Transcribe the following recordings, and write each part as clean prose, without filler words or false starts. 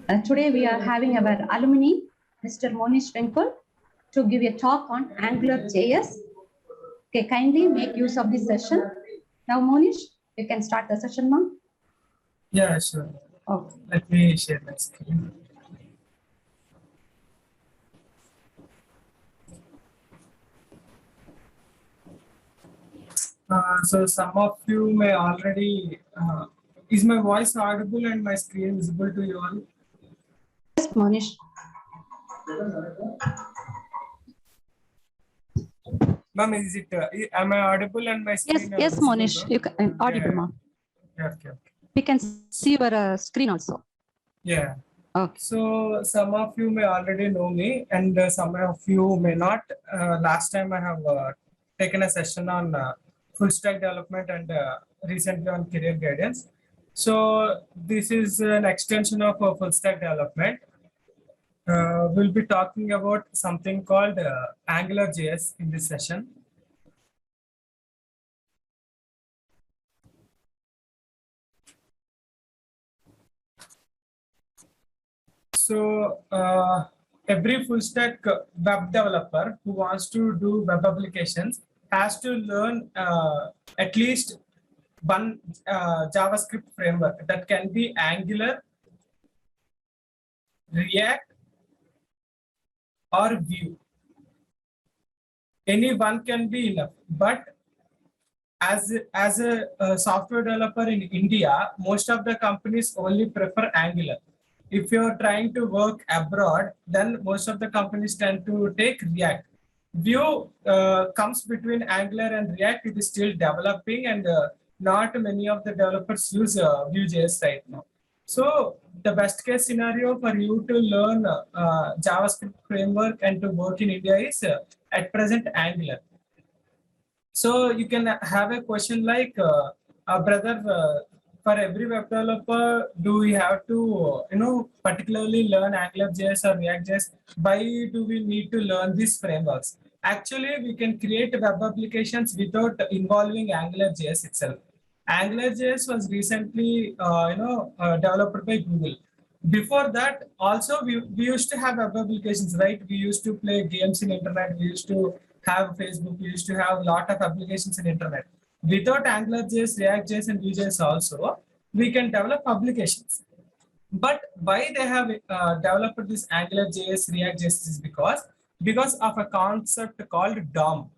Today we are having our alumni, Mr. Monish Venkul, to give a talk on AngularJS. Okay, kindly make use of this session. Now, Monish, you can start the session, ma'am. Yeah, sure. Okay. Let me share my screen. So some of you may already, is my voice audible and my screen visible to you all? Yes, Monish. Ma'am, is it, am I audible and my screen? Yes, visible, Monish, no? you can audible, Yeah. ma'am. Okay. We can see your screen also. Yeah. Okay. So some of you may already know me and some of you may not. Last time I have taken a session on full stack development and recently on career guidance. So this is an extension of full stack development. We'll be talking about something called AngularJS in this session. So every full stack web developer who wants to do web applications has to learn at least one JavaScript framework that can be Angular, React, or Vue. Any one can be enough, but as a software developer in India, most of the companies only prefer Angular. If you're trying to work abroad, then most of the companies tend to take React. Vue comes between Angular and React. It is still developing, and not many of the developers use Vue.js right now. So the best case scenario for you to learn JavaScript framework and to work in India is at present Angular. So you can have a question like, brother, for every web developer, do we have to, particularly learn AngularJS or React.js? Why do we need to learn these frameworks? Actually, we can create web applications without involving AngularJS itself. AngularJS was recently, developed by Google. Before that, also we used to have web applications, right? We used to play games in internet. We used to have Facebook. We used to have a lot of applications in internet. Without AngularJS, React.js, and Vue.js also, we can develop applications. But why they have developed this AngularJS, React.js is because of a concept called DOM.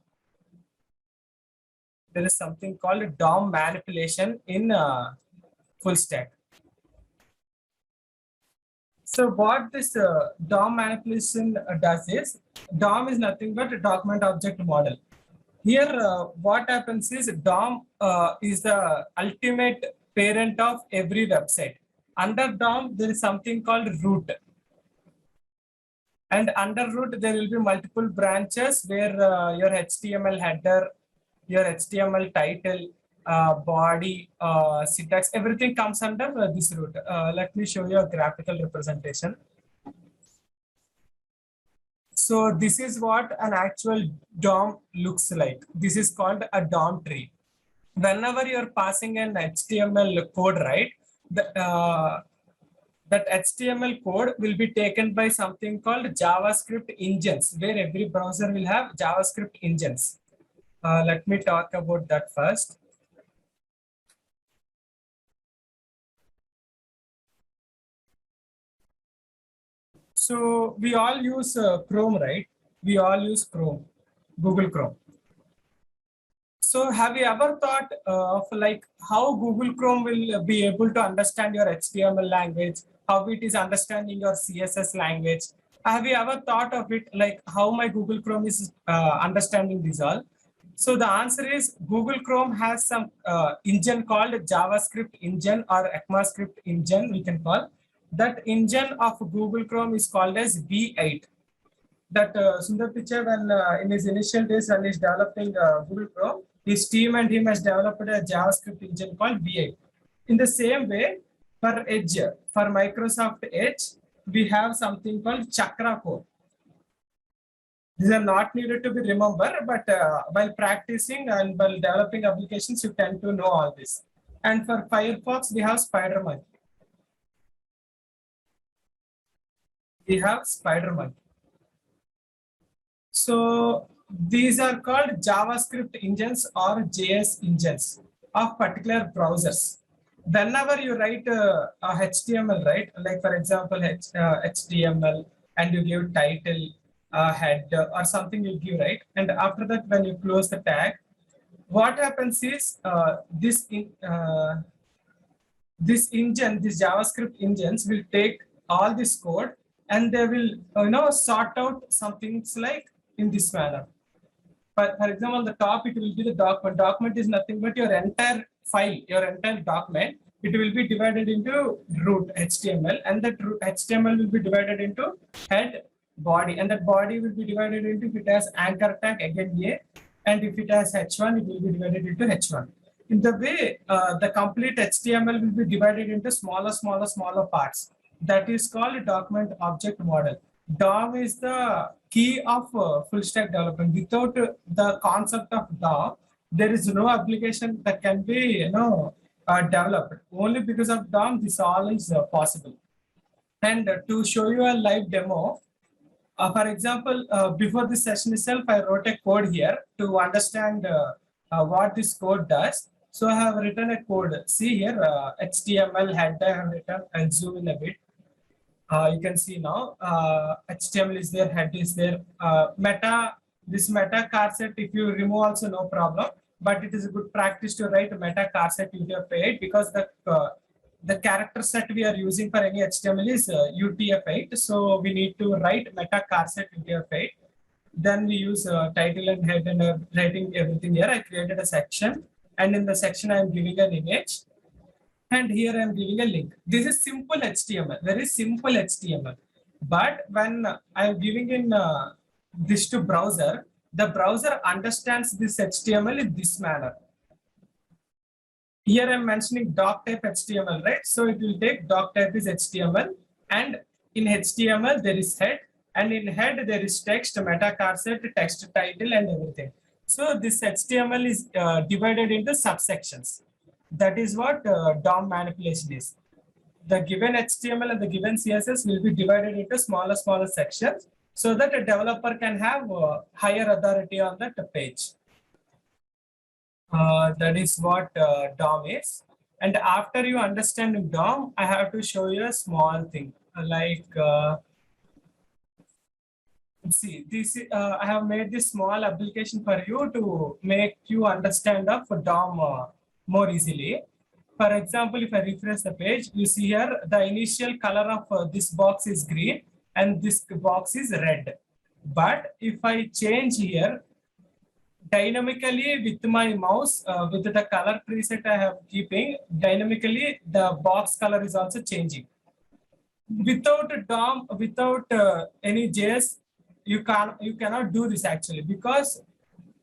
There is something called DOM manipulation in full stack. So what this DOM manipulation does is, DOM is nothing but a document object model. Here, what happens is DOM is the ultimate parent of every website. Under DOM, there is something called root. And under root, there will be multiple branches where your HTML header, your HTML title, body, syntax, everything comes under this root. Let me show you a graphical representation. So this is what an actual DOM looks like. This is called a DOM tree. Whenever you're passing an HTML code, right, that HTML code will be taken by something called JavaScript engines, where every browser will have JavaScript engines. Let me talk about that first. So we all use Chrome, right? We all use Chrome, Google Chrome. So have you ever thought of like how Google Chrome will be able to understand your HTML language, how it is understanding your CSS language? Have you ever thought of it like how my Google Chrome is understanding these all? So the answer is Google Chrome has some engine called JavaScript engine or ECMAScript engine, we can call. That engine of Google Chrome is called as V8. That Sundar Pichai, when in his initial days when he's developing Google Chrome, his team and him has developed a JavaScript engine called V8. In the same way, for Edge, for Microsoft Edge, we have something called Chakra code. These are not needed to be remembered, but while practicing and while developing applications, you tend to know all this. And for Firefox, we have SpiderMonkey. We have SpiderMonkey. So these are called JavaScript engines or JS engines of particular browsers. Whenever you write a HTML, right? Like for example, HTML, and you give title, head, or something you give, right? And after that, when you close the tag, what happens is this engine, these JavaScript engines will take all this code and they will sort out some things like in this manner. For example, on the top it will be the document. Document is nothing but your entire file, your entire document. It will be divided into root HTML, and that HTML will be divided into head, body, and that body will be divided into, if it has anchor tag, again A, and if it has H1, it will be divided into H1. In the way, the complete HTML will be divided into smaller parts. That is called a document object model. DOM is the key of full stack development. Without the concept of DOM, there is no application that can be developed. Only because of DOM, this all is possible. And to show you a live demo, for example, before this session itself, I wrote a code here to understand what this code does. So I have written a code. See here, HTML head I have written. I'll zoom in a bit. You can see now HTML is there, head is there. This meta car set, if you remove also no problem, but it is a good practice to write meta car set UTF-8 because the character set we are using for any HTML is UTF-8. So we need to write meta car set UTF-8. Then we use title and head and writing everything here. I created a section, and in the section I am giving an image. And here I am giving a link. This is simple HTML, very simple HTML. But when I am giving in this to browser, the browser understands this HTML in this manner. Here I am mentioning doc type HTML, right? So it will take doc type is HTML, and in HTML there is head, and in head there is text, meta car set, text title, and everything. So this HTML is divided into subsections. That is what DOM manipulation is. The given HTML and the given CSS will be divided into smaller sections so that a developer can have higher authority on that page. That is what DOM is. And after you understand DOM, I have to show you a small thing like, see, this I have made this small application for you to make you understand of DOM more easily. For example, if I refresh the page, you see here the initial color of this box is green and this box is red. But if I change here, dynamically with my mouse, with the color preset I have keeping, dynamically the box color is also changing. Without DOM, without any JS, you cannot do this actually, because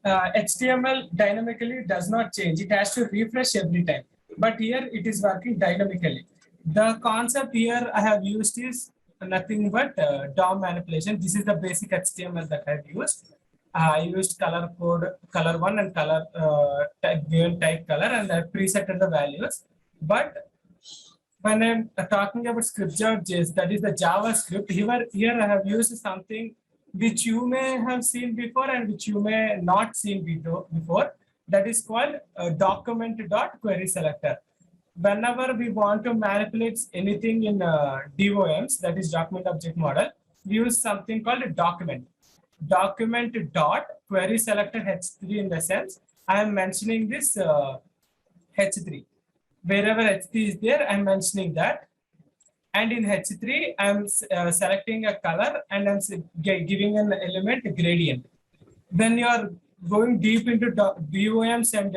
HTML dynamically does not change. It has to refresh every time. But here it is working dynamically. The concept here I have used is nothing but DOM manipulation. This is the basic HTML that I have used. I used color code, color 1 and color given type color, and I presetted the values. But when I'm talking about script.js, that is the JavaScript, here I have used something which you may have seen before and which you may not seen before. That is called document.querySelector. Whenever we want to manipulate anything in DOMs, that is document object model, we use something called a document. Document.querySelector H3 in the sense, I am mentioning this H3. Wherever H3 is there, I am mentioning that. And in H3, I'm selecting a color and I'm giving an element gradient. When you are going deep into DOMs and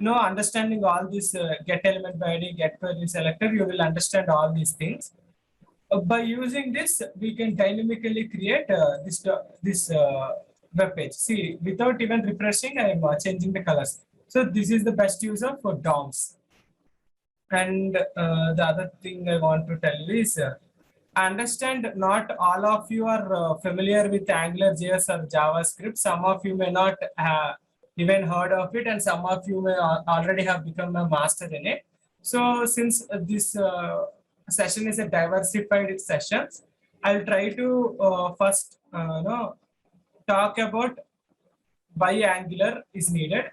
understanding all this get element by ID, get query selector, you will understand all these things. By using this, we can dynamically create this web page. See, without even refreshing, I am changing the colors. So this is the best use of DOMs. And the other thing I want to tell you is, understand not all of you are familiar with AngularJS or JavaScript. Some of you may not have even heard of it, and some of you may already have become a master in it. So since this session is a diversified session, I'll try to first talk about why Angular is needed.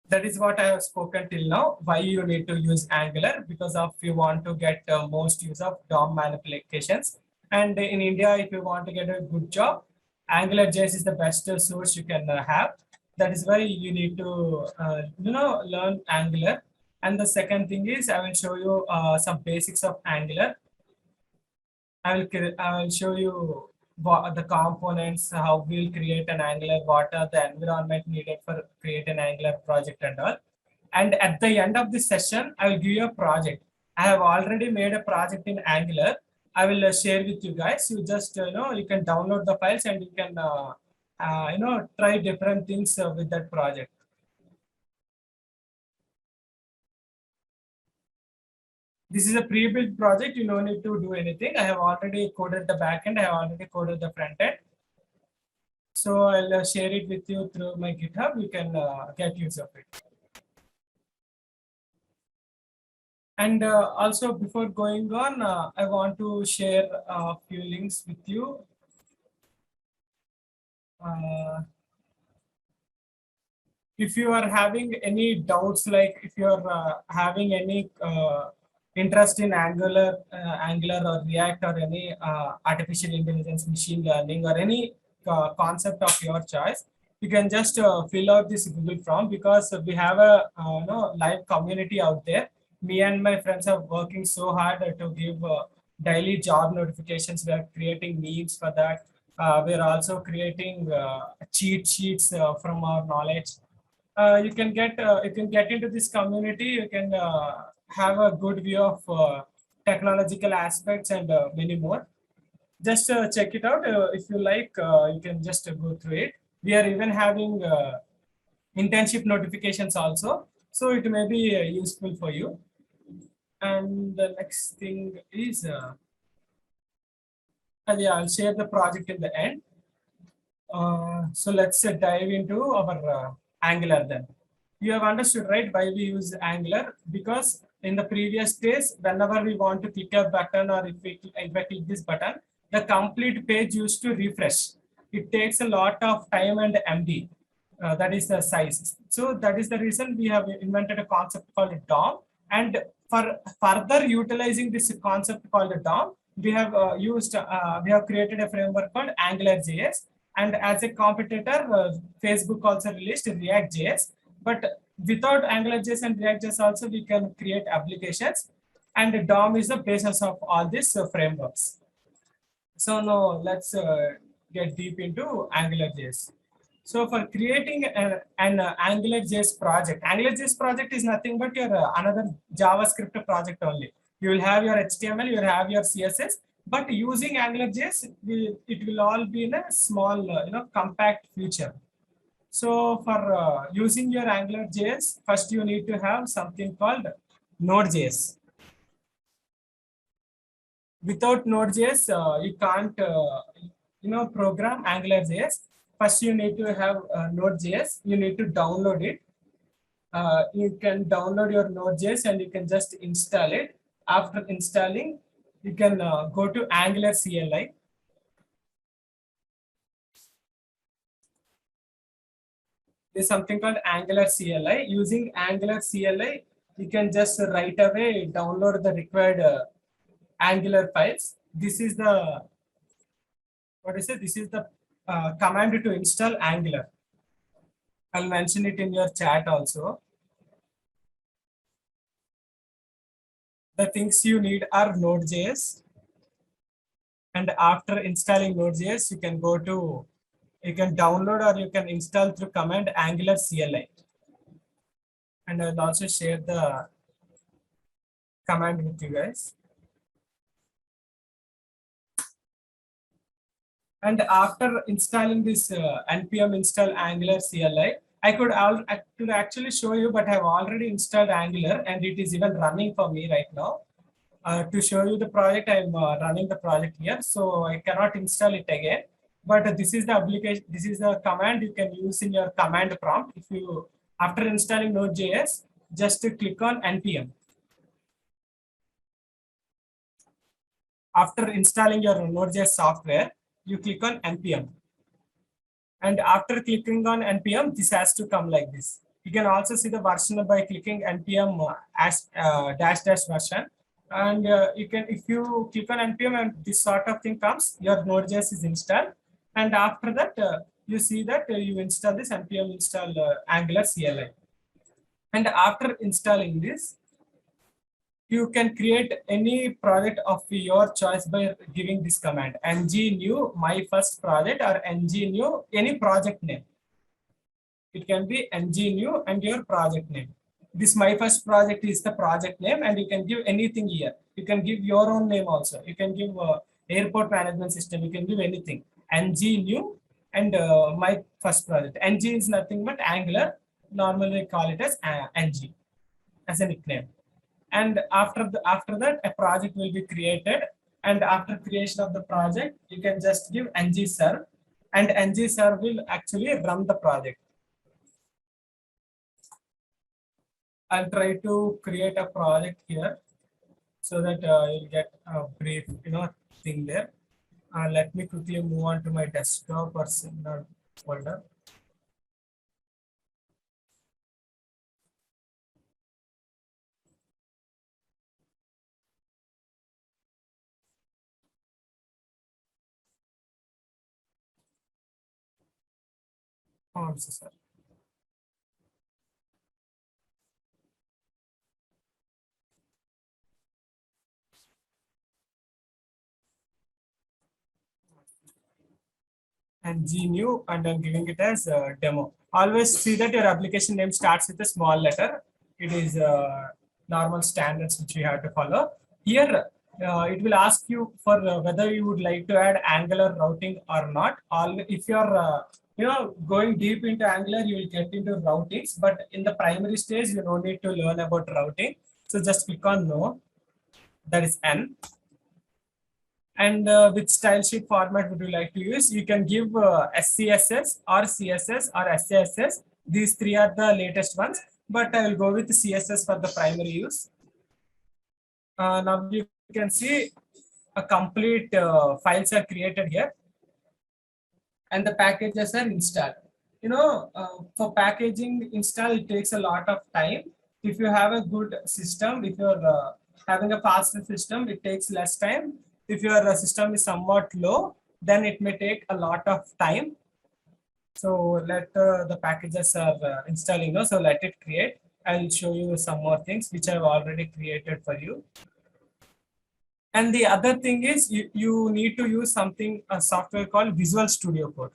That is what I have spoken till now. Why you need to use Angular, because of you want to get most use of DOM manipulations. And in India, if you want to get a good job, AngularJS is the best source you can have. That is why you need to learn Angular. And the second thing is I will show you some basics of Angular. I will show you what the components, how we'll create an Angular, what are the environment needed for create an Angular project and all. And at the end of this session, I will give you a project. I have already made a project in Angular. I will share with you guys. You just you can download the files and you can try different things with that project. This is a pre-built project. You don't need to do anything. I have already coded the backend. I have already coded the front end. So I'll share it with you through my GitHub. You can get use of it. And also, before going on, I want to share a few links with you. If you are having any doubts, like if you are having any interest in Angular or React or any artificial intelligence, machine learning, or any concept of your choice, you can just fill out this Google form, because we have a live community out there. Me and my friends are working so hard to give daily job notifications. We are creating memes for that. We're also creating cheat sheets from our knowledge. You can get into this community. You can have a good view of technological aspects and many more. Just check it out. If you like, you can just go through it. We are even having internship notifications also, so it may be useful for you. And the next thing is yeah, I'll share the project in the end. So let's dive into our Angular then. You have understood, right, why we use Angular? Because in the previous days, whenever we want to click a button, or if I click this button, the complete page used to refresh. It takes a lot of time and MB. That is the size. So that is the reason we have invented a concept called DOM. And for further utilizing this concept called DOM, we have we have created a framework called AngularJS. And as a competitor, Facebook also released React.js. But without AngularJS and React.js also, we can create applications. And DOM is the basis of all these frameworks. So now let's get deep into AngularJS. So for creating an AngularJS project is nothing but your another JavaScript project only. You will have your HTML, you will have your CSS, but using AngularJS, it will all be in a small, compact feature. So for using your AngularJS, first you need to have something called Node.js. Without Node.js, you can't, program AngularJS. First, you need to have Node.js. You need to download it. You can download your Node.js and you can just install it. After installing, you can go to Angular CLI. There's something called Angular CLI. Using Angular CLI, you can just right away download the required Angular files. This is the, this is the command to install Angular. I'll mention it in your chat also. The things you need are Node.js. And after installing Node.js, you can download or you can install through command Angular CLI. And I'll also share the command with you guys. And after installing this npm install Angular CLI, I could actually show you, but I have already installed Angular and it is even running for me right now. To show you the project, I'm running the project here, so I cannot install it again. But this is the application. This is the command you can use in your command prompt. If you, after installing Node.js, just click on npm. After installing your Node.js software, you click on npm. And after clicking on npm, this has to come like this. You can also see the version by clicking npm dash dash version. And you can, if you click on npm and this sort of thing comes, your Node.js is installed. And after that, you see that you install this npm install Angular CLI. And after installing this, you can create any project of your choice by giving this command ng new my first project or ng new any project name. It can be ng new and your project name. This my first project is the project name, and you can give anything here. You can give your own name also. You can give airport management system. You can give anything. ng new and my first project. Ng is nothing but Angular. Normally we call it as ng as a nickname. And after that, a project will be created. And after creation of the project, you can just give ng-serve, and ng-serve will actually run the project. I'll try to create a project here so that you'll get a brief, thing there. Let me quickly move on to my desktop or folder. Oh, I'm so sorry. And GNew, and I'm giving it as a demo. Always see that your application name starts with a small letter. It is normal standards which you have to follow. Here, it will ask you for whether you would like to add Angular routing or not. If you're going deep into Angular, you will get into routings. But in the primary stage, you don't need to learn about routing. So just click on no. That is N. And which style sheet format would you like to use? You can give SCSS or CSS or SASS. These three are the latest ones, but I will go with CSS for the primary use. Now you can see a complete files are created here, and the packages are installed. For packaging install, it takes a lot of time. If you have a good system, if you're having a faster system, it takes less time. If your system is somewhat low, then it may take a lot of time. So let the packages are installing. So let it create. I'll show you some more things which I've already created for you. And the other thing is you need to use a software called Visual Studio Code.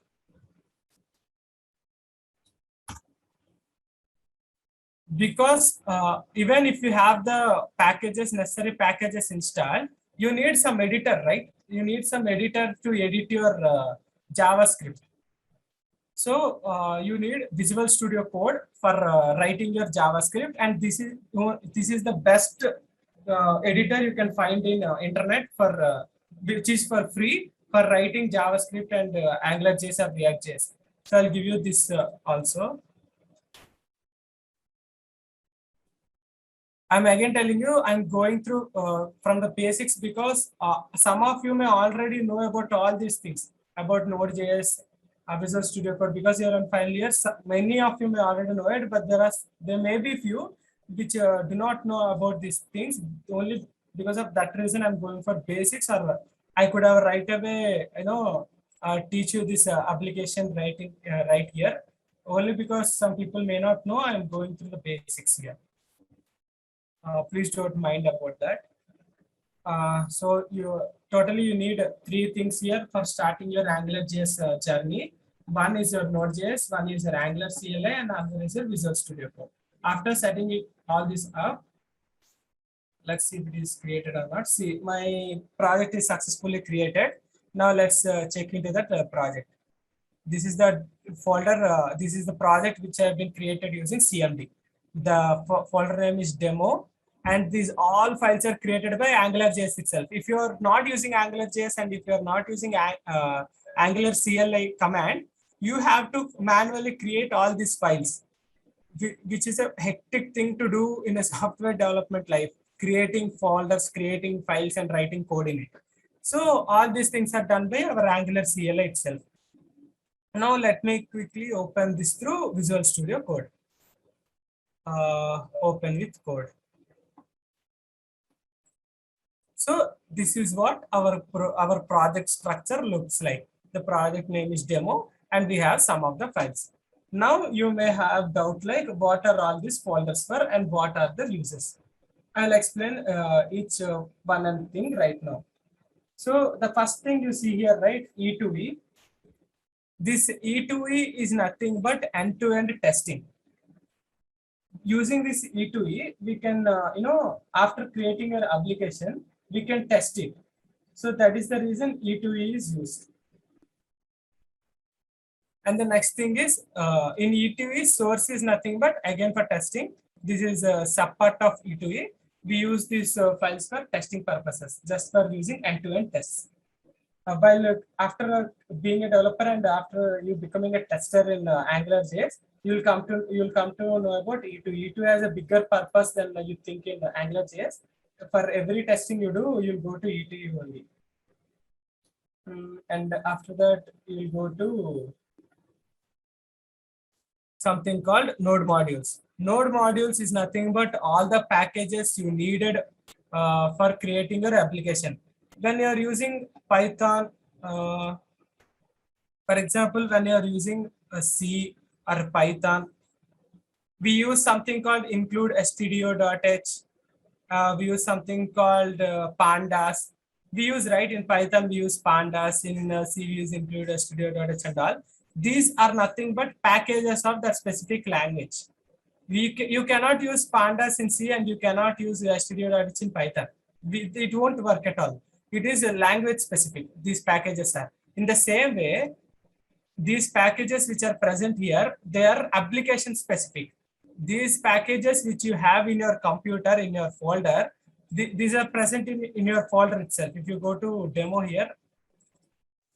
Because even if you have the necessary packages installed, you need some editor, right? You need some editor to edit your JavaScript. So you need Visual Studio Code for writing your JavaScript, and this is the best editor you can find in internet for which is for free for writing JavaScript and AngularJS or React.js. So I'll give you this also. I'm again telling you, I'm going through from the basics because some of you may already know about all these things about Node.js, Visual Studio Code, because you're on final year. So many of you may already know it, but there may be few which do not know about these things. Only because of that reason, I'm going for basics, or I could have right away, teach you this application writing right here. Only because some people may not know, I'm going through the basics here. Please don't mind about that. So you need three things here for starting your AngularJS journey. One is your Node.js, one is your Angular CLI, and another is your Visual Studio Code. After setting all this up, let's see if it is created or not. See, my project is successfully created. Now let's check into that project. This is the folder. This is the project which have been created using CMD. The folder name is demo. And these all files are created by AngularJS itself. If you are not using AngularJS and if you are not using Angular CLI command, you have to manually create all these files, which is a hectic thing to do in a software development life, creating folders, creating files, and writing code in it. So all these things are done by our Angular CLI itself. Now let me quickly open this through Visual Studio Code. Open with code. So this is what our project structure looks like. The project name is demo and we have some of the files. Now you may have doubt like what are all these folders for and what are the uses. I'll explain each one thing right now. So the first thing you see here, right, E2E. This E2E is nothing but end-to-end testing. Using this E2E, we can, after creating an application, we can test it. So that is the reason E2E is used. And the next thing is in E2E, source is nothing but again for testing. This is a subpart of E2E. We use these files for testing purposes, just for using end-to-end tests. While after being a developer and after you becoming a tester in AngularJS, you'll come to know about E2E. E2E has a bigger purpose than you think in AngularJS. For every testing you do, you'll go to E2E only. And after that, you'll go to something called node modules. Node modules is nothing but all the packages you needed for creating your application. When you are using Python, for example, when you are using C or Python, we use something called include stdio.h. We use something called pandas. We use, right, in Python, we use pandas, in C we use include stdio.h and all. These are nothing but packages of that specific language. You cannot use pandas in C and you cannot use stdio.h in Python. It won't work at all. It is a language specific. These packages are. In the same way, these packages which are present here, they are application specific. These packages which you have in your computer, in your folder, these are present in your folder itself. If you go to demo here,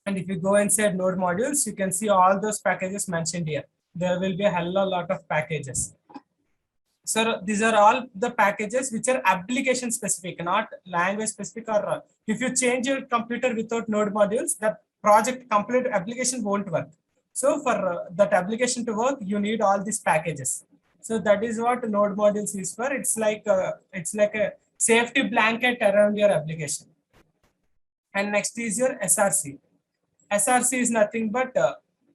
and if you go inside node modules, you can see all those packages mentioned here. There will be a hell of a lot of packages. So these are all the packages which are application specific, not language specific. Or if you change your computer without node modules, the project complete application won't work. So for that application to work, you need all these packages. So that is what node modules is for. It's like a safety blanket around your application. And next is your SRC. SRC is nothing but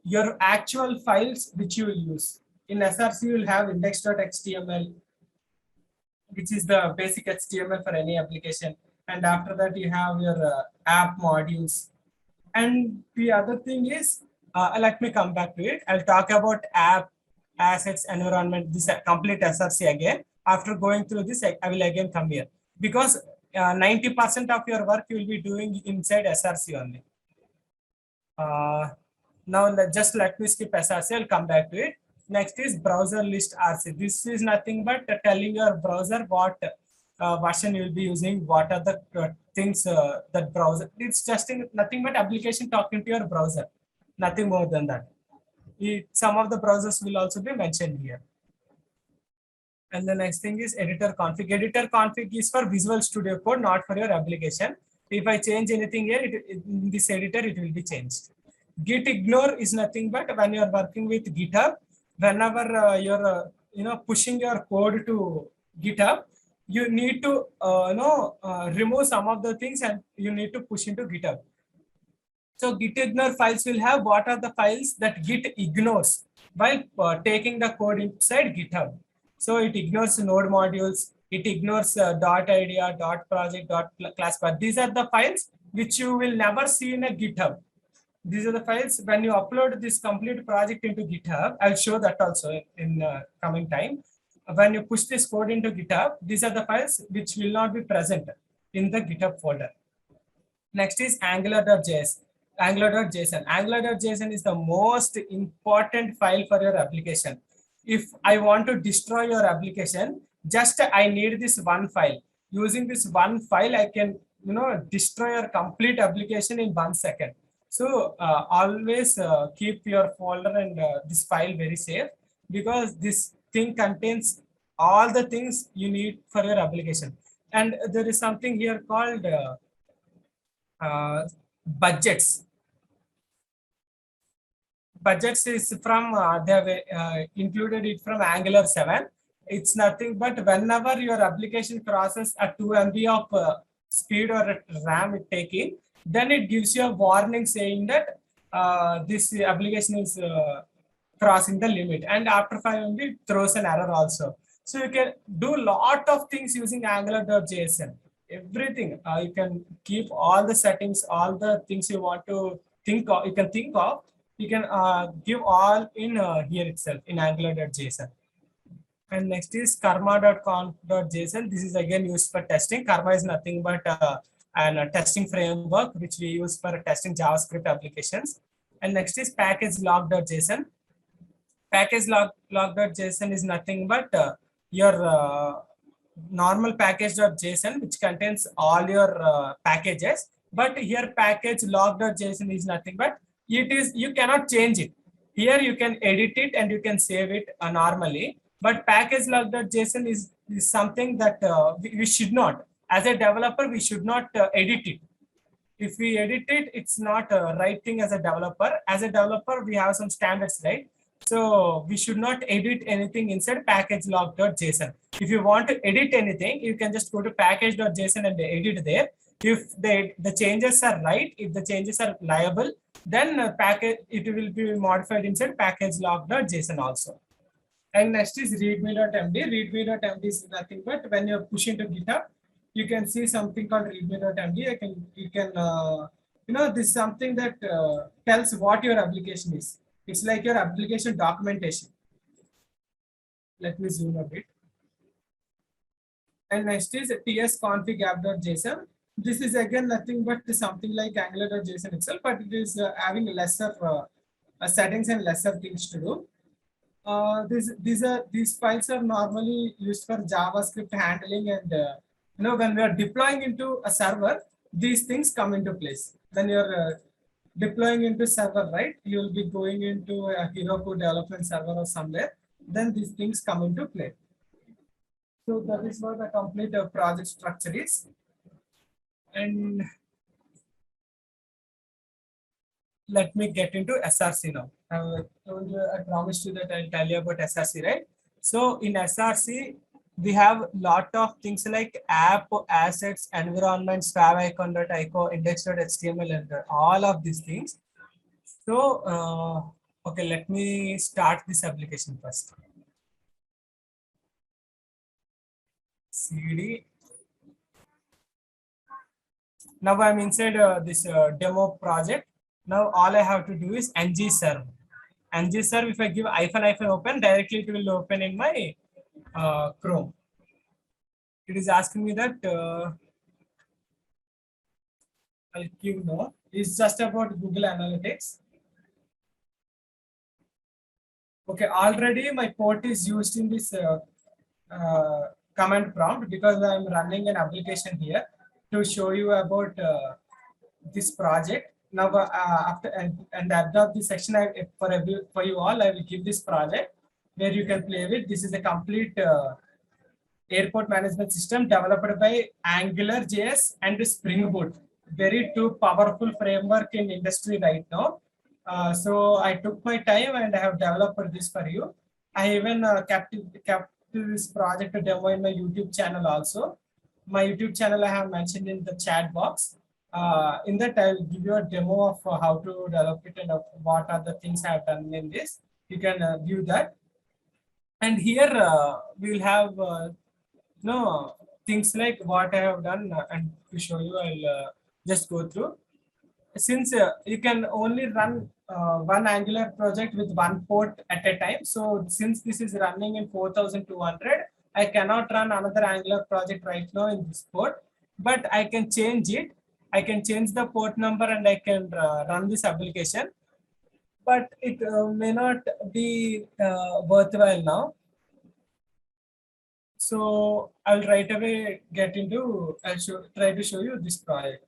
your actual files which you will use. In SRC, you will have index.html, which is the basic HTML for any application. And after that, you have your app modules. And the other thing is, let me come back to it. I'll talk about app, assets, environment, this complete SRC again. After going through this, I will again come here. Because 90% of your work you will be doing inside SRC only. Now, just let me skip SRC, I'll come back to it. Next is browser list RC. This is nothing but telling your browser what version you will be using, what are the things that browser. It's just nothing but application talking to your browser, nothing more than that. Some of the browsers will also be mentioned here. And the next thing is editor config. Editor config is for Visual Studio Code, not for your application. If I change anything here, in this editor, it will be changed. Git ignore is nothing but when you are working with GitHub, whenever you're pushing your code to GitHub, you need to remove some of the things and you need to push into GitHub. So git ignore files will have what are the files that Git ignores while taking the code inside GitHub. So it ignores node modules, it ignores .idea, .project, .class path. These are the files which you will never see in a GitHub. These are the files when you upload this complete project into GitHub. I'll show that also in coming time. When you push this code into GitHub, these are the files which will not be present in the GitHub folder. Next is Angular.js. Angular.json. Angular.json is the most important file for your application. If I want to destroy your application, just I need this one file. Using this one file, I can destroy your complete application in 1 second. So always keep your folder and this file very safe, because this thing contains all the things you need for your application. And there is something here called budgets. Budgets is from they have included it from Angular 7. It's nothing but whenever your application crosses a 2 MB of speed or RAM it taking, then it gives you a warning saying that this application is crossing the limit, and after 5 MB it throws an error also. So you can do lot of things using Angular.json. Everything you can keep all the settings, all the things you want to think of, you can think of, you can give all in here itself in Angular.json. And next is karma.conf.json. This is again used for testing. Karma is nothing but a testing framework which we use for testing JavaScript applications. And next is package log.json. Package log.json is nothing but your normal package.json, which contains all your packages. But here package log.json is nothing but it is, you cannot change it. Here you can edit it and you can save it normally. But package log.json is something that we should not. As a developer, we should not edit it. If we edit it, it's not a right thing as a developer. As a developer, we have some standards, right? So we should not edit anything inside package log.json. If you want to edit anything, you can just go to package.json and edit there. If the changes are right, if the changes are liable, then package it will be modified inside package log.json also. And next is readme.md. Readme.md is nothing but when you're pushing to GitHub, you can see something called readme.md. You can this is something that tells what your application is. It's like your application documentation. Let me zoom a bit. And next is tsconfig app.json. This is again nothing but something like angular.json itself, but it is having lesser settings and lesser things to do. These files are normally used for JavaScript handling, and when we are deploying into a server, these things come into place. When you're deploying into server, right, you will be going into a Heroku development server or somewhere, then these things come into play. So that is what the complete project structure is. And let me get into SRC now. I promised you that I'll tell you about SRC, right? So in SRC, we have lot of things like app, assets, environments, favicon.ico, index.html, and all of these things. So, okay, let me start this application first. CD. Now I'm inside this demo project. Now all I have to do is ngserve. ngserve, if I give --- open, directly it will open in my Chrome. It is asking me that I'll give no. It's just about Google Analytics. Okay, already my port is used in this command prompt because I'm running an application here to show you about this project. Now, after and after this section, for you all, I will give this project where you can play with. This is a complete airport management system developed by AngularJS and Spring Boot. Very two powerful framework in industry right now. So I took my time and I have developed this for you. I even kept this project demo in my YouTube channel also. My YouTube channel I have mentioned in the chat box. In that I will give you a demo of how to develop it and what are the things I have done in this. You can view that. And here we will have things like what I have done, and to show you, I'll just go through. Since you can only run one Angular project with one port at a time, so since this is running in 4200, I cannot run another Angular project right now in this port, but I can change it. I can change the port number and I can run this application, but it may not be worthwhile now. So I'll right away get into, try to show you this project.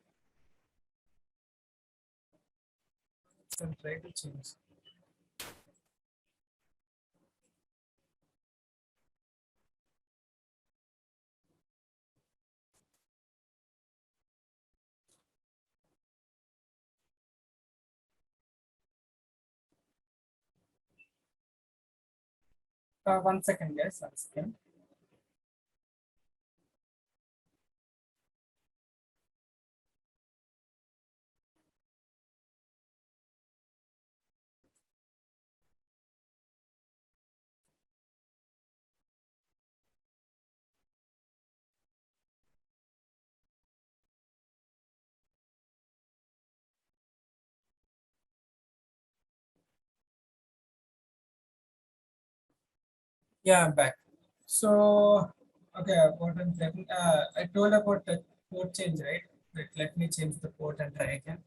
So I'll try to change. 1 second, guys. 1 second. Yeah, I'm back. So, okay, I told about the port change, right? Wait, let me change the port and try again.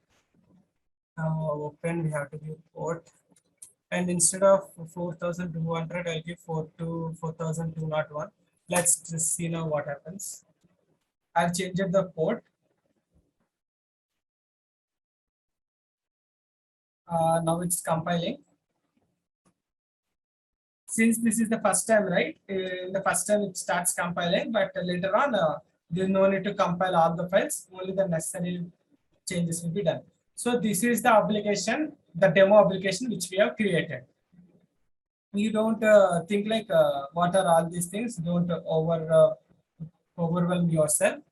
Now open, we have to give port. And instead of 4200, I'll give 4201. Let's just see now what happens. I've changed the port. Now it's compiling. Since this is the first time, right? In the first time it starts compiling, but later on, there's no need to compile all the files. Only the necessary changes will be done. So this is the application, the demo application which we have created. You don't think like what are all these things. Don't overwhelm yourself.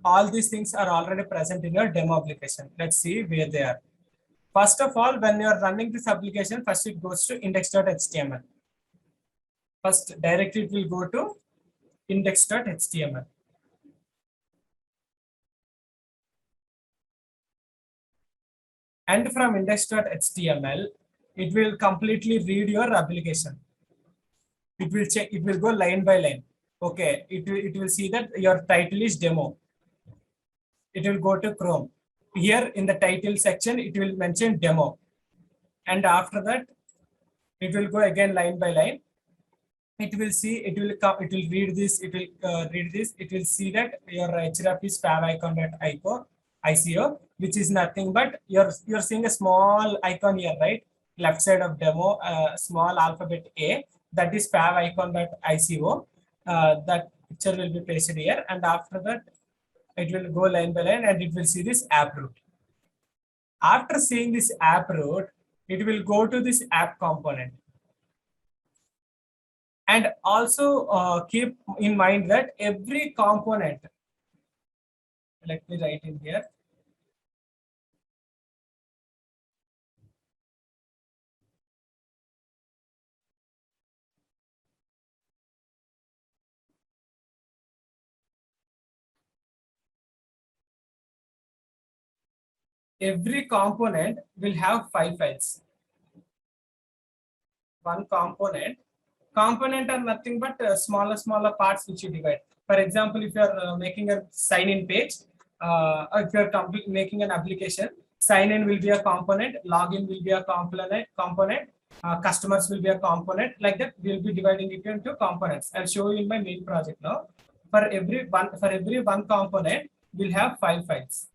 All these things are already present in your demo application. Let's see where they are. First of all, when you are running this application, first it goes to index.html. First, directly it will go to index.html. And from index.html, it will completely read your application. It will check, it will go line by line. Okay, it will see that your title is demo. It will go to Chrome. Here in the title section, it will mention demo. And after that, it will go again line by line. It will see, it will come, it will read this, it will read this, it will see that your href is favicon.ico, which is nothing but you're seeing a small icon here, right? Left side of demo, small alphabet A, that is favicon.ico. That picture will be pasted here, and after that, it will go line by line and it will see this app root. After seeing this app root, it will go to this app component. And also keep in mind that every component, let me write in here. Every component will have 5 files. One component are nothing but smaller parts which you divide. For example, if you are making a sign-in page, or if you are making an application, sign-in will be a component, login will be a component, customers will be a component. Like that, we'll be dividing it into components. I'll show you in my main project now. For every one component, we'll have 5 files.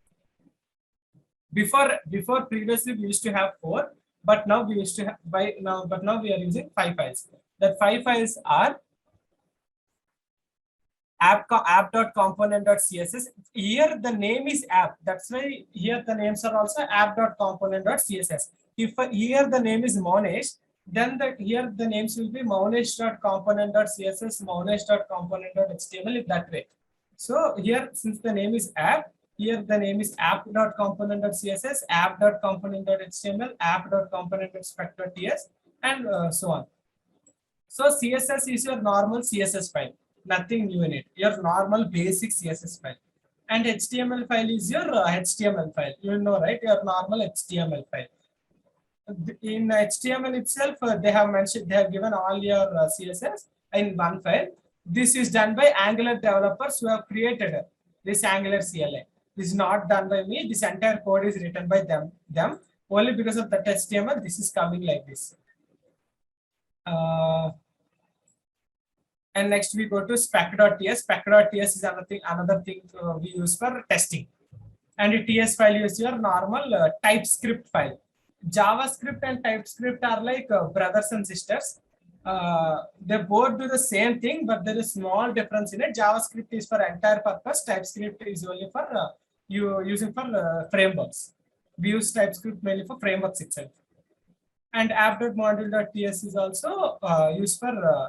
Before previously we used to have 4, but now we used to have but now we are using 5 files. That 5 files are app.component.css. Here the name is app. That's why here the names are also app.component.css. If here the name is Monesh, then here the names will be monesh.component.css, monesh.component.html, that way. So here, since the name is app, here the name is app.component.css, app.component.html, app.component.spec.ts, and so on. So CSS is your normal CSS file, nothing new in it, your normal basic CSS file. And HTML file is your HTML file. You know, right? Your normal HTML file. In HTML itself, they have given all your CSS in one file. This is done by Angular developers who have created this Angular CLI. This is not done by me. This entire code is written by them. Only because of that HTML, this is coming like this. And next we go to spec.ts. Spec.ts is another thing we use for testing. And the TS file is your normal TypeScript file. JavaScript and TypeScript are like brothers and sisters. They both do the same thing, but there is small difference in it. JavaScript is for entire purpose. TypeScript is only for using for frameworks. We use TypeScript mainly for frameworks itself. And app.module.ts is also used for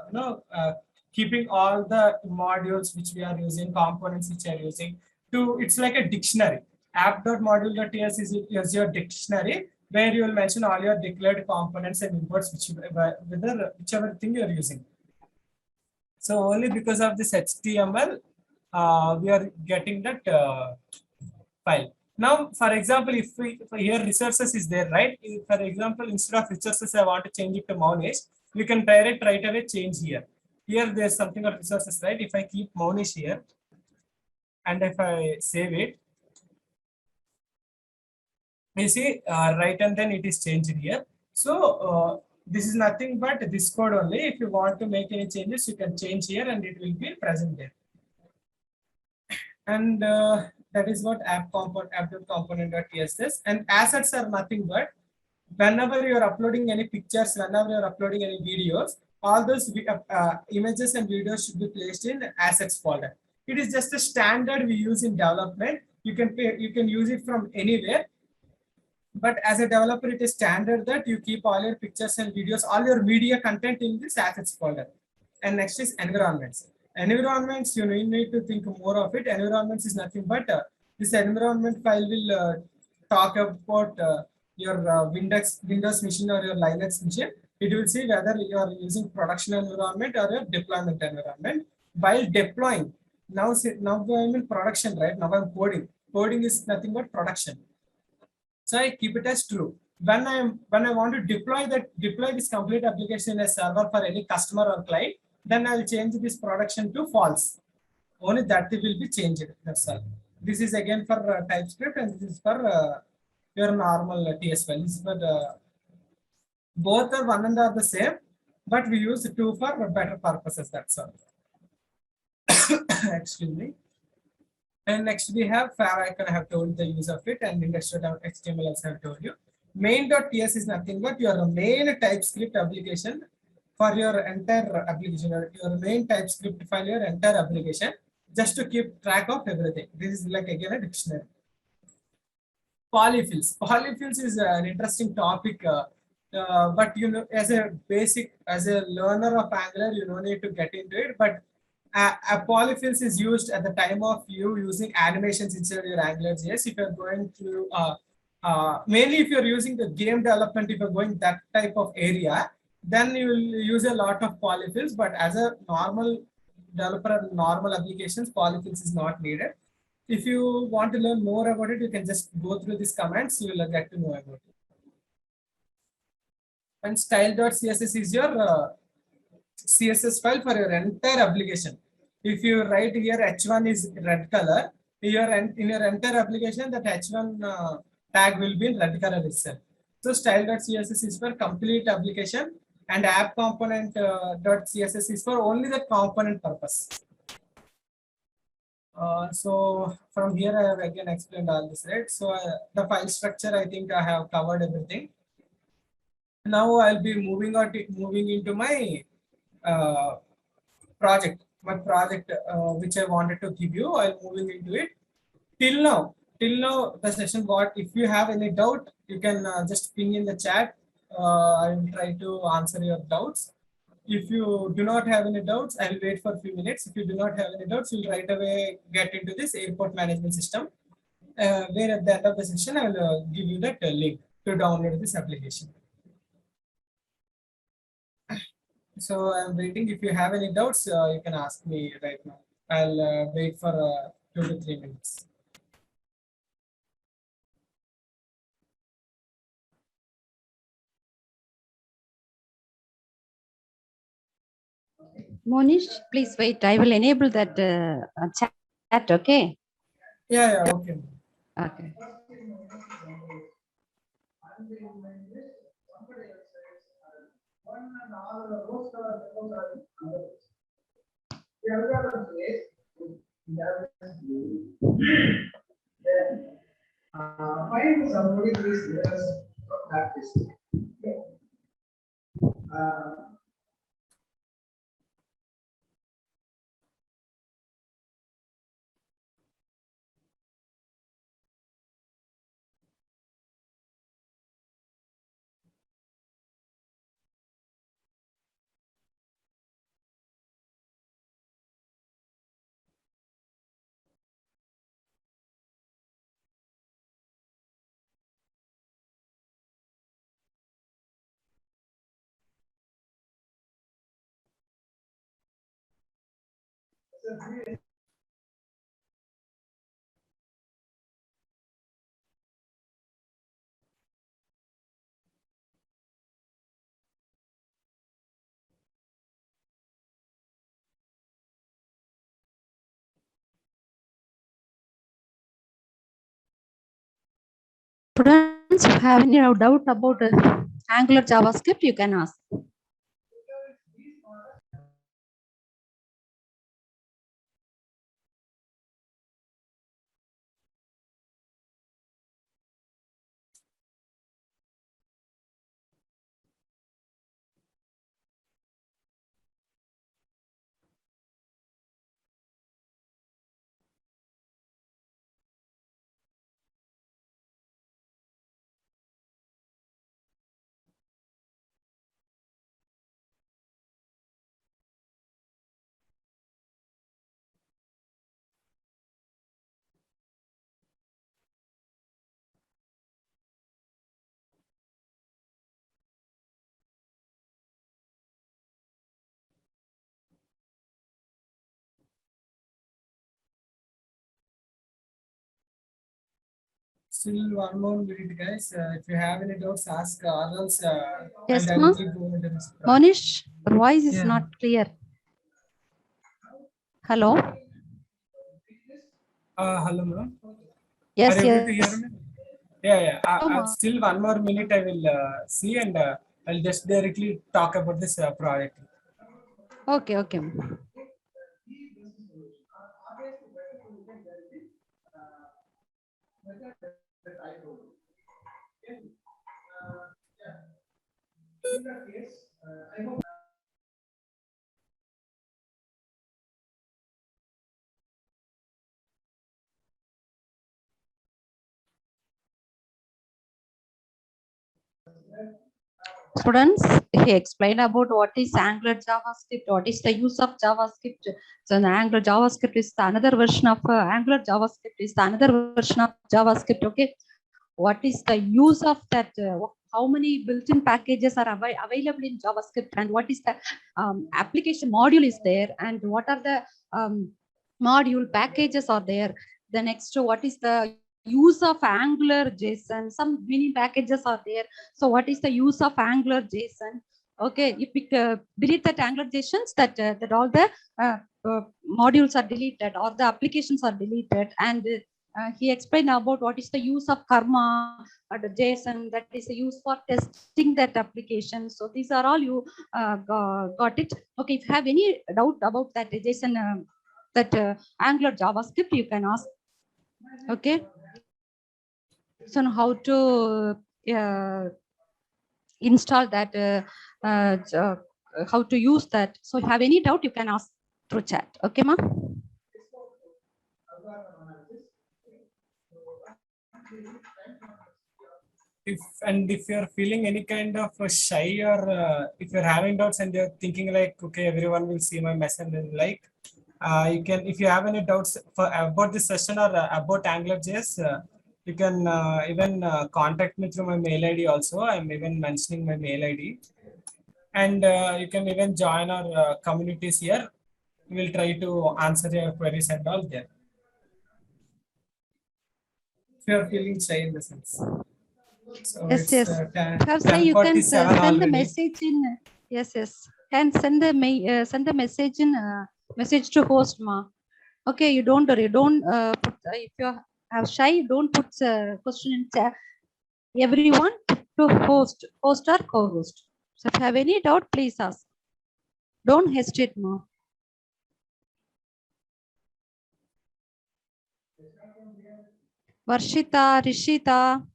keeping all the modules which we are using, components which are using. It's like a dictionary. App.module.ts is your dictionary where you will mention all your declared components and imports whichever thing you are using. So only because of this HTML, we are getting that file. Now, for example, if here resources is there, right? For example, instead of resources, I want to change it to Monish. We can direct right away change here. Here there's something of resources, right? If I keep Monish here and if I save it, you see right, and then it is changed here. So this is nothing but this code only. If you want to make any changes, you can change here and it will be present there. And that is what app.component.tss. And assets are nothing but whenever you are uploading any pictures, whenever you are uploading any videos, all those images and videos should be placed in assets folder. It is just a standard we use in development. You can use it from anywhere. But as a developer, it is standard that you keep all your pictures and videos, all your media content in this assets folder. And next is environments. Environments, you need to think more of it. Environments is nothing but this environment file will talk about your Windows machine or your Linux machine. It will see whether you are using production environment or your deployment environment. While deploying, now I'm in production, right? Now I'm coding. Coding is nothing but production. So I keep it as true. When I want to deploy this complete application in a server for any customer or client, then I'll change this production to false. Only that will be changed. That's all. This is again for TypeScript, and this is for your normal TS file. This is for both are one and are the same, but we use two for better purposes. That's all. Excuse me. And next we have favicon. I have told the use of it, and index.html also I have told you. Main.ts is nothing but your main TypeScript application for your entire application, your main TypeScript file, your entire application, just to keep track of everything. This is like again a dictionary. Polyfills. Polyfills is an interesting topic, but as a learner of Angular, you don't need to get into it. But a polyfills is used at the time of you using animations inside your AngularJS. If you're going to mainly if you're using the game development, if you're going that type of area, then you will use a lot of polyfills. But as a normal developer, normal applications, polyfills is not needed. If you want to learn more about it, you can just go through these commands. You will get to know about it. And style.css is your CSS file for your entire application. If you write here h1 is red color, in your entire application, that h1 tag will be in red color itself. So style.css is for complete application, and app component.css is for only the component purpose. So from here I have again explained all this, right? So the file structure, I think I have covered everything. Now I'll be moving into my project, which I wanted to give you. I'm moving into it. Till now the session got. If you have any doubt, you can just ping in the chat. I will try to answer your doubts. If you do not have any doubts, I will wait for a few minutes. If you do not have any doubts, you'll right away get into this airport management system, where at the end of the session, I will give you that link to download this application. So I'm waiting. If you have any doubts, you can ask me right now. I'll wait for 2 to 3 minutes. Monish, please wait. I will enable that chat. Okay. Yeah. Okay. Okay. Find somebody who is nearest that distance. Students, if you have any doubt about Angular JavaScript, you can ask. Still one more minute, guys. If you have any doubts, ask or else. Yes, and I ma. will go into this project. Monish, your voice is Yeah. not clear. Hello? Hello, ma'am. Yes, Are you able to yes. hear me? Yeah, yeah. Hello, Still one more minute. I will see and I'll just directly talk about this project. okay, okay. Ma. Students, he explained about what is Angular JavaScript, what is the use of JavaScript. So the Angular JavaScript is the another version of Angular JavaScript is the another version of JavaScript. Okay, what is the use of that? How many built-in packages are available in JavaScript, and what is the application module is there, and what are the module packages are there? The next, what is the use of Angular JSON? Some mini packages are there. So what is the use of Angular JSON? Okay, if we delete that Angular JSONs, that all the modules are deleted or the applications are deleted, and he explained about what is the use of karma or the JSON, that is the use for testing that application. So these are all you got it. Okay, if you have any doubt about that JSON, that Angular JavaScript, you can ask. Okay. So now how to install that, how to use that. So if you have any doubt, you can ask through chat. Okay, ma? If you're feeling any kind of shy or if you're having doubts and you're thinking like, okay, everyone will see my message and like, you can, if you have any doubts about this session or about AngularJS, you can even contact me through my mail ID also. I'm even mentioning my mail ID. And you can even join our communities here. We'll try to answer your queries and all there. If you're feeling shy in the sense. So Yes, it's yes. Say you can 10:47 send the already. message in. Yes, yes. And send the message in message to host, ma. Okay, you don't worry. Don't put, if you have shy, don't put question in chat. Everyone to host or co-host. So if you have any doubt, please ask. Don't hesitate, ma. Varshita, Rishita,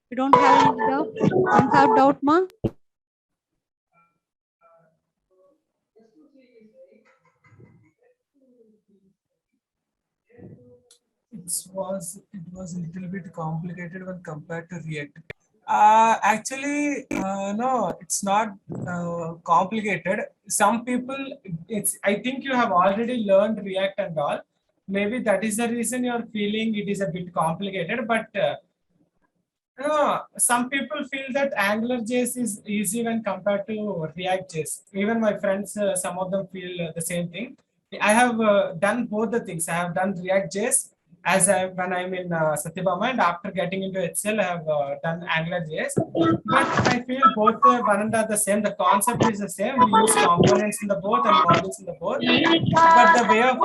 you don't have any doubt? Don't have doubt, ma? It was a little bit complicated when compared to React. Actually, no, it's not complicated. Some people, I think you have already learned React and all. Maybe that is the reason you're feeling it is a bit complicated. But no, some people feel that AngularJS is easy when compared to React.js. Even my friends, some of them feel the same thing. I have done both the things. I have done React.js when I'm in Satyabama, and after getting into HCL, I have done AngularJS. But I feel both one and are the same. The concept is the same. We use components in the both and modules in the both, but the way of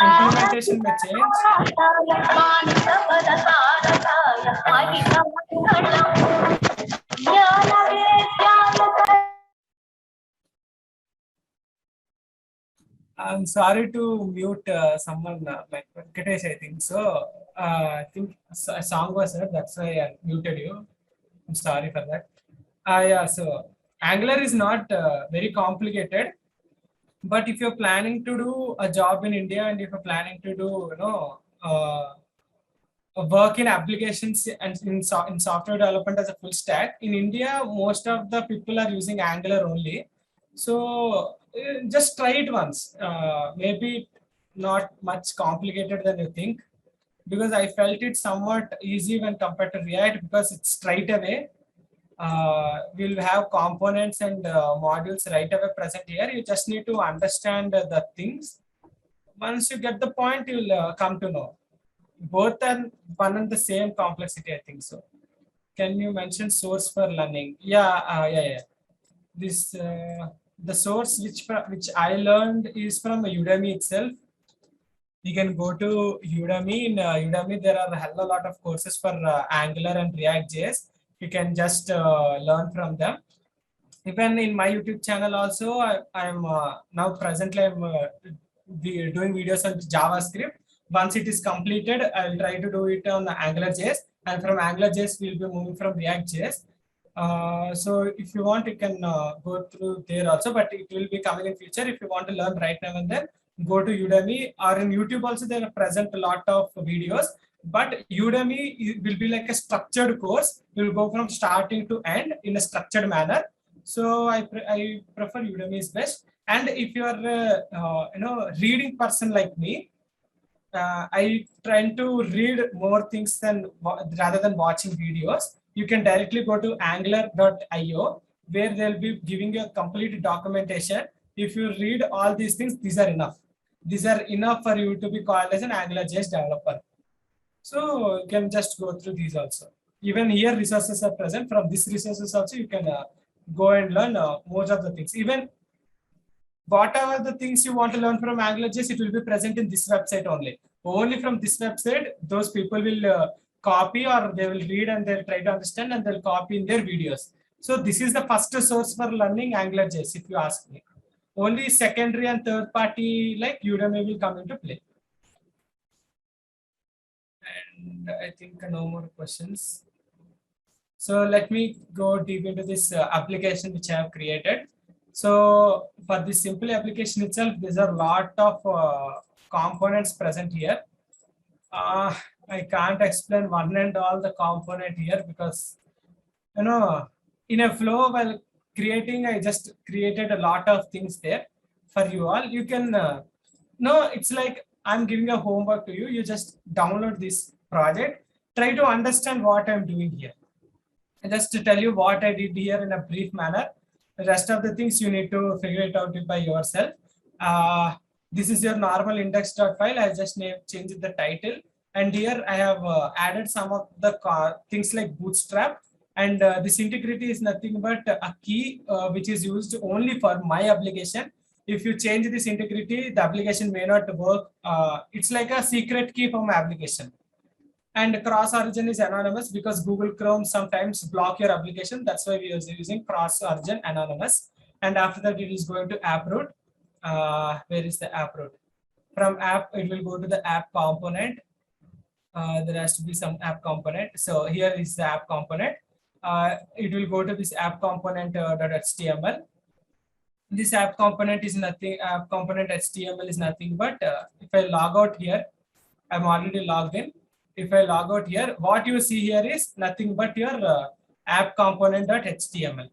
implementation may change. I'm sorry to mute someone like Venkatesh, I think so. I think a song was heard, that's why I muted you. I'm sorry for that. Yeah, so Angular is not very complicated, but if you're planning to do a job in India and if you're planning to do, work in applications and in software development as a full stack, in India, most of the people are using Angular only. So just try it once. Maybe not much complicated than you think, because I felt it somewhat easy when compared to React, because it's straight away. We'll have components and modules right away present here. You just need to understand the things. Once you get the point, you'll come to know. Both are one and the same complexity, I think so. Can you mention source for learning? Yeah. This the source which I learned is from Udemy itself. You can go to Udemy. In Udemy, there are a hell of a lot of courses for Angular and React.js. You can just learn from them. Even in my YouTube channel also, I'm now presently I'm doing videos on JavaScript. Once it is completed, I'll try to do it on AngularJS, and from AngularJS, we'll be moving from React.js. So if you want, you can go through there also, but it will be coming in future. If you want to learn right now and then, go to Udemy, or in YouTube also, there are present a lot of videos. But Udemy will be like a structured course. You'll go from starting to end in a structured manner. So I prefer Udemy is best. And if you are reading person like me, I try to read more things rather than watching videos. You can directly go to angular.io, where they'll be giving you a complete documentation. If you read all these things, these are enough. These are enough for you to be called as an AngularJS developer. So you can just go through these also. Even here resources are present. From these resources also, you can go and learn most of the things. Even whatever the things you want to learn from AngularJS, it will be present in this website only. Only from this website, those people will copy, or they will read and they'll try to understand and they'll copy in their videos. So this is the first source for learning AngularJS, if you ask me. Only secondary and third party like Udemy will come into play. And I think no more questions. So let me go deep into this application which I have created. So for this simple application itself, there's a lot of components present here. I can't explain one and all the component here, because in a flow while creating, I just created a lot of things there for you all. You can it's like I'm giving a homework to you. You just download this project, try to understand what I'm doing here. Just to tell you what I did here in a brief manner. The rest of the things you need to figure it out by yourself. This is your normal index.file. I just changed the title. And here I have added some of the things like Bootstrap. And this integrity is nothing but a key which is used only for my application. If you change this integrity, the application may not work. It's like a secret key for my application. And cross origin is anonymous, because Google Chrome sometimes block your application. That's why we are using cross origin anonymous. And after that, it is going to app root. Where is the app root? From app, it will go to the app component. There has to be some app component. So here is the app component. It will go to this app component .html. This app component is nothing. App component HTML is nothing but if I log out here, I'm already logged in. If I log out here, what you see here is nothing but your app component.html.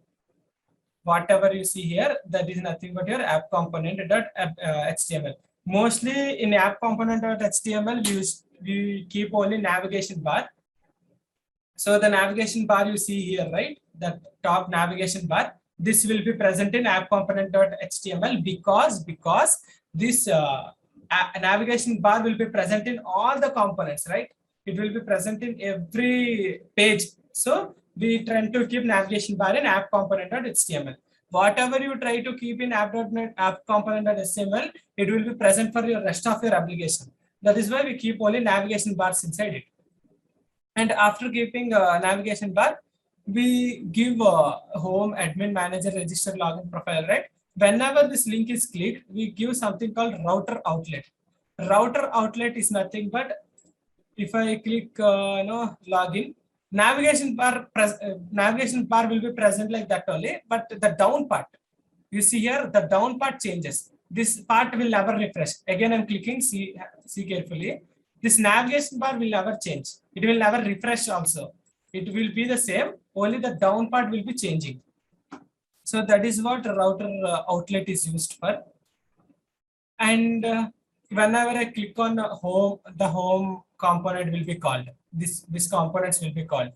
Whatever you see here, that is nothing but your app component.html. Mostly in app component.html, we keep only navigation bar. So the navigation bar you see here, right? The top navigation bar, this will be present in app component.html because this navigation bar will be present in all the components, right? It will be present in every page. So we try to keep navigation bar in app component.html. Whatever you try to keep in app.net app component.html, it will be present for your rest of your application. That is why we keep only navigation bars inside it. And after keeping navigation bar, we give home, admin, manager, register, login, profile, right? Whenever this link is clicked, we give something called router outlet. Router outlet is nothing but if I click login, navigation bar will be present like that only, but the down part, you see here, the down part changes. This part will never refresh. Again, I'm clicking, see carefully. This navigation bar will never change. It will never refresh also. It will be the same, only the down part will be changing. So that is what router outlet is used for. And whenever I click on home, the home component will be called. This components will be called.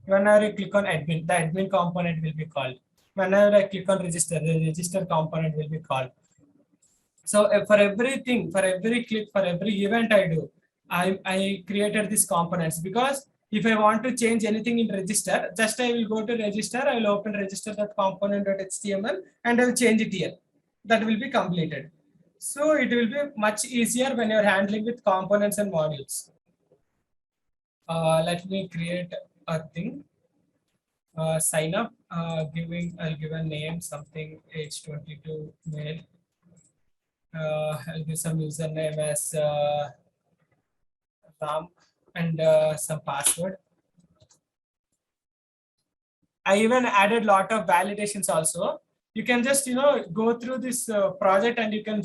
Whenever I click on admin, the admin component will be called. Whenever I click on register, the register component will be called. So for everything, for every click, for every event I do, I created these components, because if I want to change anything in register, just I will go to register, I will open register.component.html and I will change it here. That will be completed. So it will be much easier when you're handling with components and modules. Let me create a thing. Sign up, I'll give a name, something age 22 male. I'll give some username as Ram and some password. I even added lot of validations also. You can just go through this project and you can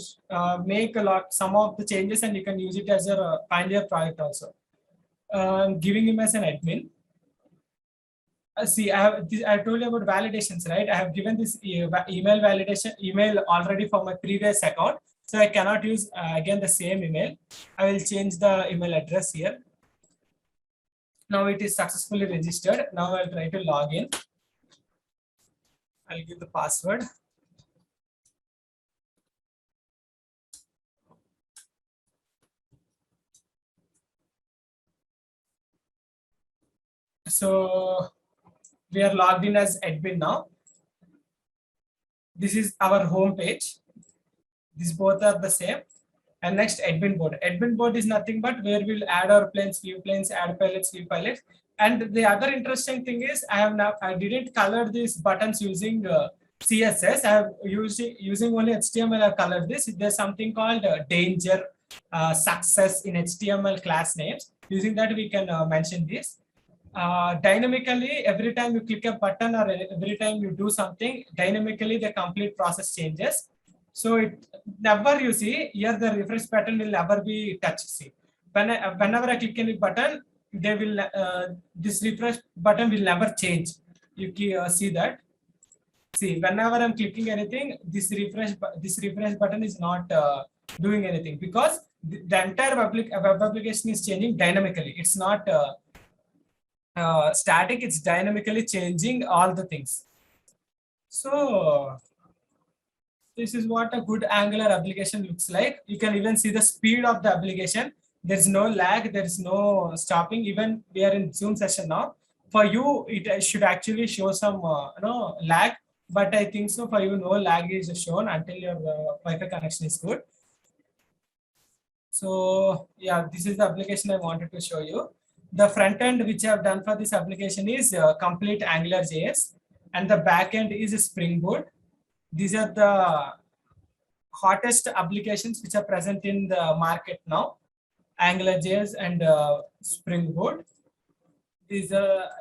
make some of the changes and you can use it as your pioneer project also. Giving him as an admin. See, I told you about validations, right? I have given this email validation email already for my previous account. So I cannot use again the same email. I will change the email address here. Now it is successfully registered. Now I'll try to log in. I'll give the password. So we are logged in as admin now. This is our home page. These both are the same. And next, admin board. Admin board is nothing but where we'll add our planes, view planes, add pilots, view pilots. And the other interesting thing is I didn't color these buttons using CSS. I have using only HTML. I have colored this. There's something called danger, success in HTML class names. Using that, we can mention this. Dynamically, every time you click a button or every time you do something, dynamically the complete process changes. So it never, you see here, the refresh button will never be touched. See, whenever I click any button, they will this refresh button will never change. You can see that. See, whenever I'm clicking anything, this refresh button is not doing anything, because the entire web application is changing dynamically. It's not static. It's dynamically changing all the things. So this is what a good Angular application looks like. You can even see the speed of the application. There's no lag. There's no stopping. Even we are in Zoom session now. For you, it should actually show some lag. But I think so for you, no lag is shown until your Wi-Fi connection is good. So yeah, this is the application I wanted to show you. The front end which I have done for this application is complete AngularJS, and the back end is Spring Boot. These are the hottest applications which are present in the market now, AngularJS and Spring Boot. These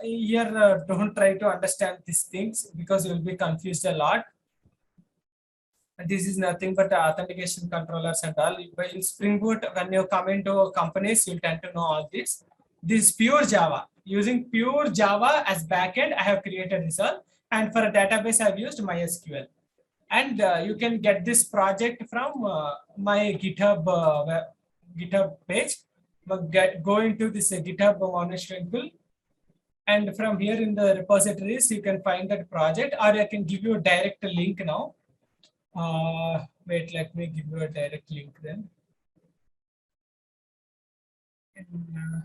here, don't try to understand these things because you will be confused a lot. And this is nothing but authentication controllers and all. But in Spring Boot, when you come into companies, you tend to know all this. This is pure Java. Using pure Java as backend, I have created this all. And for a database, I've used MySQL. And you can get this project from my GitHub page. Go into this GitHub Monish Venkul. And from here in the repositories, you can find that project, or I can give you a direct link now. Wait, let me give you a direct link then. And,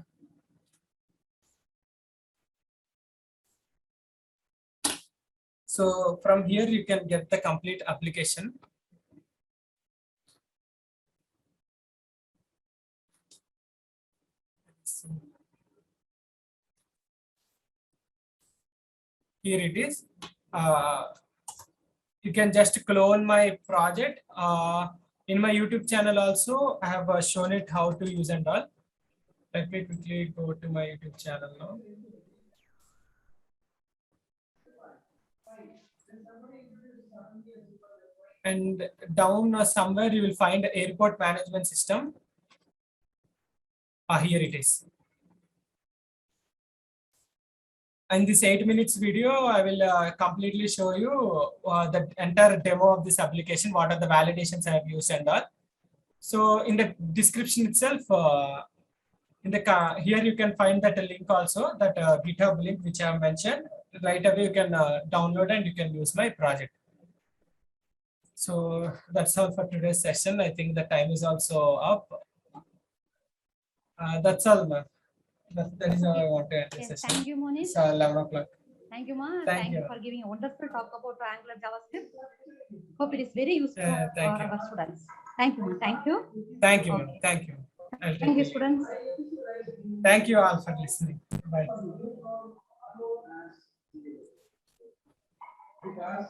so from here you can get the complete application. Here it is. You can just clone my project. In my YouTube channel also, I have shown it how to use and all. Let me quickly go to my YouTube channel now. And down somewhere you will find airport management system. Here it is. In this 8 minutes video, I will completely show you the entire demo of this application, what are the validations I have used and all. So in the description itself, here you can find that link also, that GitHub link which I have mentioned. Right away you can download and you can use my project. So that's all for today's session. I think the time is also up. That's all, ma'am. That is all I want to end this Yes, session. thank you, Monish. It's 11 o'clock. Thank you, Ma. Thank Thank you you. for giving a wonderful talk about Angular JavaScript. Hope it is very useful for Thank you. our students. Thank you, Ma. Thank you. Thank you, ma'am. Okay. Thank you. I'll take Thank you, it. students. Thank you all for listening. Bye. Because